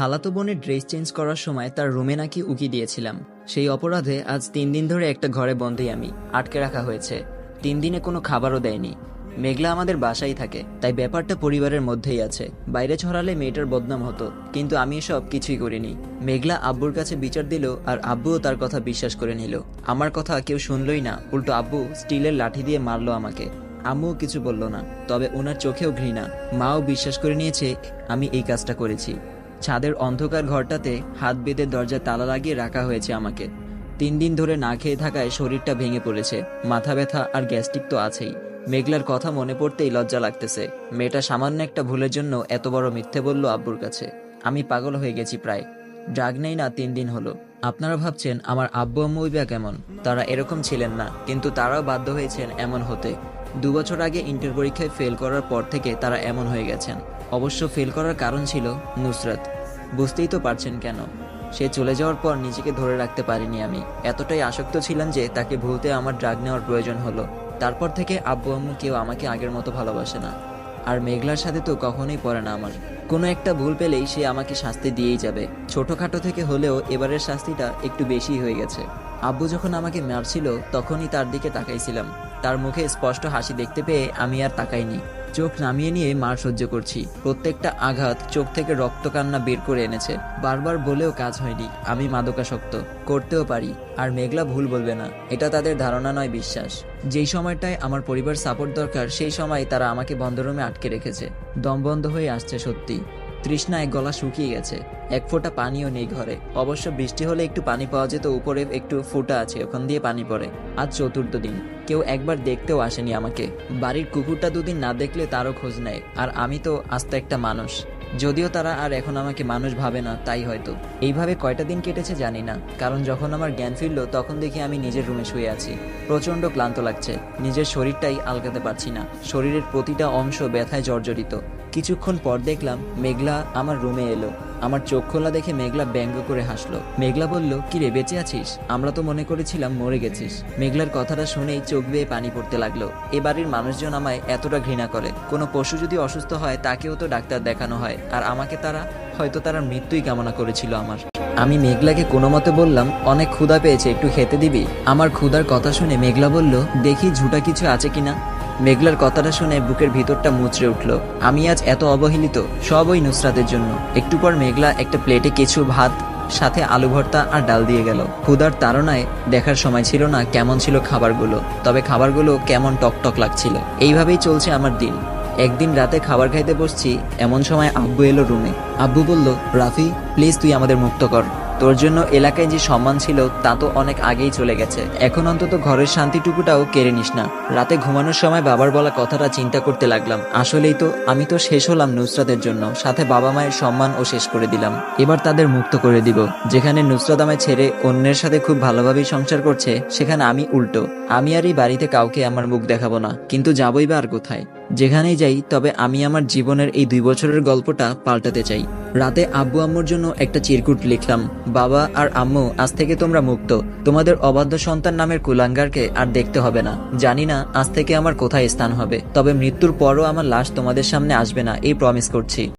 খালাতো বোনের dress change করার সময় তার রুমে নাকি উকি দিয়েছিলাম। সেই অপরাধে আজ 3 দিন ধরে একটা ঘরে বন্দি আমি, আটকে রাখা হয়েছে। 3 দিনে কোনো খাবারও দেয়নি। মেঘলা আমাদের বাসায় থাকে, তাই ব্যাপারটা পরিবারের মধ্যেই আছে। বাইরে ছড়ালে মেয়েটার বদনাম হতো, কিন্তু আমি এসব কিছুই করিনি। মেঘলা আব্বুর কাছে বিচার দিল, আর আব্বুও তার কথা বিশ্বাস করে নিল। আমার কথা কেউ শুনলই না, উল্টো আব্বু স্টিলের লাঠি দিয়ে মারলো আমাকে। আম্মুও কিছু বলল না, তবে ওনার চোখেও ঘৃণা। মাও বিশ্বাস করে নিয়েছে আমি এই কাজটা করেছি। ছাদের অন্ধকার ঘরটাতে হাত বেঁধে দরজায় তালা লাগিয়ে রাখা হয়েছে আমাকে। 3 দিন ধরে না খেয়ে থাকায় শরীরটা ভেঙে পড়েছে। মাথা ব্যথা আর গ্যাস্ট্রিক তো আছেই। মেঘলার কথা মনে পড়তেই লজ্জা লাগতেছে। মেয়েটা সামান্য একটা ভুলের জন্য এত বড় মিথ্যে বলল আব্বুর কাছে। আমি পাগল হয়ে গেছি প্রায়। ড্রাগ নেই না 3 দিন হলো। আপনারা ভাবছেন আমার আব্বু আম্মুই বা কেমন? তারা এরকম ছিলেন না, কিন্তু তারাও বাধ্য হয়েছেন এমন হতে। 2 বছর আগে ইন্টার পরীক্ষায় ফেল করার পর থেকে তারা এমন হয়ে গেছেন। অবশ্য ফেল করার কারণ ছিল নুসরাত। বুঝতেই তো পারছেন কেন। সে চলে যাওয়ার পর নিজেকে ধরে রাখতে পারিনি আমি। এতটাই আসক্ত ছিলাম যে তাকে ভুলতে আমার ড্রাগ নেওয়ার প্রয়োজন হলো। তারপর থেকে আব্বু আম্মু কেউ আমাকে আগের মতো ভালোবাসে না। আর মেঘলার সাথে তো কখনোই পড়ে না আমার। কোনো একটা ভুল পেলেই সে আমাকে শাস্তি দিয়েই যাবে। ছোটখাটো থেকে হলেও এবারের শাস্তিটা একটু বেশি হয়ে গেছে। আব্বু যখন আমাকে মারছিল তখনই তার দিকে তাকাইছিলাম। তার মুখে স্পষ্ট হাসি দেখতে পেয়ে আমি আর তাকাইনি। চোখ নামিয়ে নিয়ে মার সহ্য করছি। প্রত্যেকটা আঘাত চোখ থেকে রক্ত কান্না বের করে এনেছে। বারবার বলেও কাজ হয়নি আমি মাদকাসক্ত। করতেও পারি, আর মেঘলা ভুল বলবে না, এটা তাদের ধারণা নয় বিশ্বাস। যেই সময়টায় আমার পরিবার সাপোর্ট দরকার সেই সময় তারা আমাকে বন্ধ রুমে আটকে রেখেছে। দম বন্ধ হয়ে আসছে সত্যি। তৃষ্ণায় গলা শুকিয়ে গেছে। এক ফোঁটা পানিও নেই ঘরে। অবশ্য বৃষ্টি হলে একটু পানি পাওয়া যেত, উপরে একটু ফুটা আছে, ওখান দিয়ে পানি পড়ে। আজ 4র্থ দিন, কেউ একবার দেখতেও আসেনি আমাকে। বাড়ির কুকুরটা 2 দিন না দেখলে তারও খোঁজ নেয়। আর আমি তো আস্ত একটা মানুষ। যদিও তারা আর এখন আমাকে মানুষ ভাবে না, তাই হয়তো। এইভাবে কয়টা দিন কেটেছে জানি না, কারণ যখন আমার জ্ঞান ফিরল তখন দেখি আমি নিজের রুমে শুয়ে আছি। প্রচন্ড ক্লান্ত লাগছে। নিজের শরীরটাই আলগাতে পারছি না। শরীরের প্রতিটা অংশ ব্যথায় জর্জরিত। কিছুক্ষণ পর দেখলাম মেঘলা আমার রুমে এলো। আমার চোখ খোলা দেখে মেঘলা ব্যঙ্গ করে হাসলো। মেঘলা বলল, কি রে, বেঁচে আছিস? আমরা তো মনে করেছিলাম মরে গেছিস। মেঘলার কথাটা শুনেই চোখ বেয়ে পানি পড়তে লাগলো। এ বাড়ির মানুষজন আমায় এতটা ঘৃণা করে। কোনো পশু যদি অসুস্থ হয় তাকেও তো ডাক্তার দেখানো হয়, আর আমাকে হয়তো তারা মৃত্যুই কামনা করেছিল আমার। আমি মেঘলাকে কোনো মতে বললাম, অনেক ক্ষুধা পেয়েছে, একটু খেতে দিবি? আমার ক্ষুধার কথা শুনে মেঘলা বলল, দেখি ঝুটা কিছু আছে কিনা। মেঘলার কথাটা শুনে বুকের ভিতরটা মুচড়ে উঠল। আমি আজ এত অবহেলিত, সব ওই নুসরাতের জন্য। একটু পর মেঘলা একটা প্লেটে কিছু ভাত, সাথে আলু ভর্তা আর ডাল দিয়ে গেল। ক্ষুধার তাড়নায় দেখার সময় ছিল না কেমন ছিল খাবারগুলো, তবে খাবারগুলো কেমন টকটক লাগছিল। এইভাবেই চলছে আমার দিন। একদিন রাতে খাবার খাইতে বসছি, এমন সময় আব্বু এলো রুমে। আব্বু বলল, রাফি প্লিজ তুই আমাদের মুক্ত কর। তোর জন্য এলাকায় যে সম্মান ছিল তা তো অনেক আগেই চলে গেছে। এখন অন্তত ঘরের শান্তিটুকুটাও কেড়ে নিস না। রাতে ঘুমানোর সময় বাবার বলা কথাটা চিন্তা করতে লাগলাম। আসলেই তো আমি তো শেষ হলাম নুসরাতের জন্য, সাথে বাবা মায়ের সম্মানও শেষ করে দিলাম। এবার তাদের মুক্ত করে দিব। যেখানে নুসরাত আমায় ছেড়ে অন্যের সাথে খুব ভালোভাবেই সংসার করছে, সেখানে আমি উল্টো। আমি আর এই বাড়িতে কাউকে আমার মুখ দেখাবো না, কিন্তু যাবই বা আর কোথায়? যেখানেই যাই, তবে আমি আমার জীবনের এই 2 বছরের গল্পটা পাল্টাতে চাই। রাতে আব্বু আম্মুর জন্য একটা চিরকুট লিখলাম, বাবা আর আম্মু, আজ থেকে তোমরা মুক্ত। তোমাদের অবাধ্য সন্তান নামের কুলাঙ্গারকে আর দেখতে হবে না। জানি না আজ থেকে আমার কোথায় স্থান হবে, তবে মৃত্যুর পরও আমার লাশ তোমাদের সামনে আসবে না, এই প্রমিস করছি।